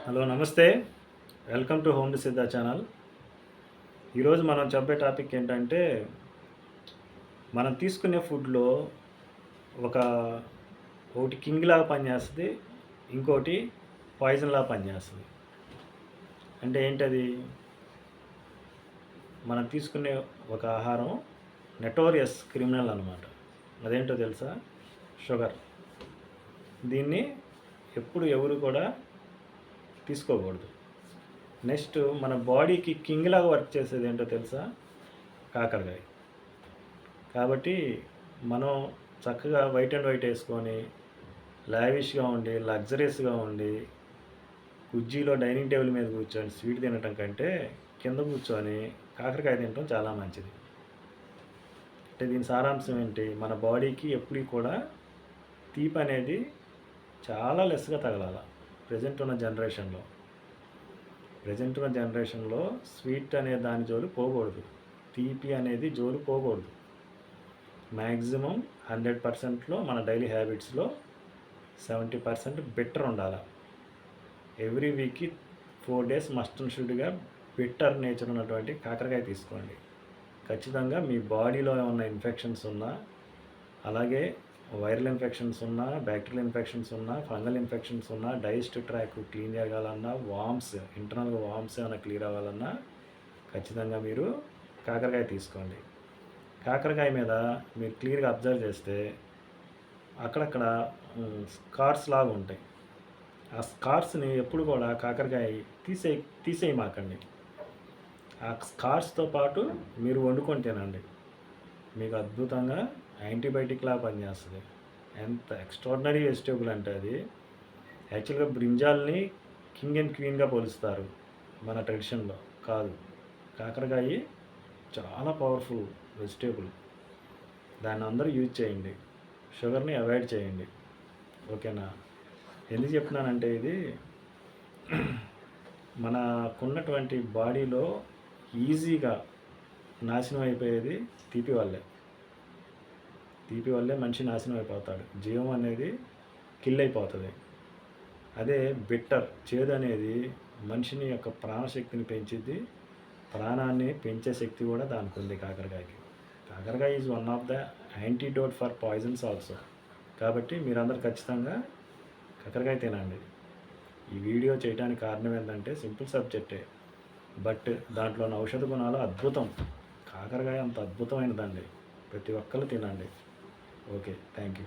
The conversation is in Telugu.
హలో నమస్తే. Welcome to home to Siddha channel. ఈరోజు మనం చెప్పే టాపిక్ ఏంటంటే, మనం తీసుకునే ఫుడ్‌లో ఒక ఒకటి కింగ్‌లాగా పనిచేస్తది. ఇంకోటి పాయిజన్‌లాగా పనిచేస్తది. అంటే ఏంటది? మనం తీసుకునే ఒక ఆహారం నటోరియస్ క్రిమినల్ అనమాట. అదేంటో తెలుసా? షుగర్. దీన్ని ఎప్పుడు ఎవరు కూడా తీసుకోకూడదు. నెక్స్ట్ మన బాడీకి కింగ్‌లాగా వర్క్ చేసేది ఏంటో తెలుసా? కాకరకాయ. కాబట్టి మనం చక్కగా వైట్ అండ్ వైట్ వేసుకొని లావిష్గా ఉండి లగ్జరీస్గా ఉండి కుర్చీలో డైనింగ్ టేబుల్ మీద కూర్చొని స్వీట్ తినటం కంటే కింద కూర్చొని కాకరకాయ తినటం చాలా మంచిది. అంటే దీని సారాంశం ఏంటి? మన బాడీకి ఎప్పుడు కూడా తీపి అనేది చాలా లెస్గా తగలాల. ప్రజెంట్ ఉన్న జనరేషన్లో స్వీట్ అనే దాని జోలు పోకూడదు. తీపి అనేది జోలు పోకూడదు. మ్యాక్సిమం 100%లో మన డైలీ హ్యాబిట్స్లో 70% బెటర్ ఉండాలి. ఎవ్రీ వీక్కి 4 days మస్ట్ అండ్ షుడ్గా బెటర్ నేచర్ ఉన్నటువంటి కాకరకాయ తీసుకోండి. ఖచ్చితంగా మీ బాడీలో ఏమన్నా ఇన్ఫెక్షన్స్ ఉన్నా, అలాగే వైరల్ ఇన్ఫెక్షన్స్ ఉన్నా, బ్యాక్టీరియల్ ఇన్ఫెక్షన్స్ ఉన్నా, ఫంగల్ ఇన్ఫెక్షన్స్ ఉన్నా, డైజెస్టివ్ ట్రాక్ క్లీన్ జరగాలన్నా, ఇంటర్నల్గా వామ్స్ ఏమైనా క్లియర్ అవ్వాలన్నా ఖచ్చితంగా మీరు కాకరకాయ తీసుకోండి. కాకరకాయ మీద మీరు క్లియర్గా అబ్జర్వ్ చేస్తే అక్కడక్కడ స్కార్స్ లాగా ఉంటాయి. ఆ స్కార్స్ని ఎప్పుడు కూడా కాకరకాయ తీసేయమాకండి. ఆ స్కార్స్తో పాటు మీరు వండుకొని తినండి. మీకు అద్భుతంగా యాంటీబయాటిక్లా పనిచేస్తుంది. ఎంత ఎక్స్ట్రాడినరీ వెజిటేబుల్ అంటే అది. యాక్చువల్గా బ్రింజాల్ని కింగ్ అండ్ క్వీన్గా పోలుస్తారు మన ట్రెడిషన్లో. కాదు, కాకరకాయ చాలా పవర్ఫుల్ వెజిటేబుల్. దాన్ని అందరూ యూజ్ చేయండి. షుగర్ని అవాయిడ్ చేయండి. ఓకేనా? ఎందుకు చెప్తున్నానంటే ఇది మనకున్నటువంటి బాడీలో ఈజీగా నాశనం అయిపోయేది తీపి వల్లే మనిషి నాశనం అయిపోతాడు. జీవం అనేది కిల్ అయిపోతుంది. అదే చేదు అనేది మనిషిని యొక్క ప్రాణశక్తిని పెంచిద్ది. ప్రాణాన్ని పెంచే శక్తి కూడా దానికి ఉంది కాకరకాయకి. కాకరకాయ is one of the antidote for poisons also. కాబట్టి మీరందరూ ఖచ్చితంగా కాకరకాయ తినండి. ఈ వీడియో చేయడానికి కారణం ఏంటంటే సింపుల్ సబ్జెక్టే, బట్ దాంట్లో ఉన్న ఔషధ గుణాలు అద్భుతం. కాకరకాయ అంత అద్భుతమైనదండి. ప్రతి ఒక్కరు తినండి. Okay, thank you.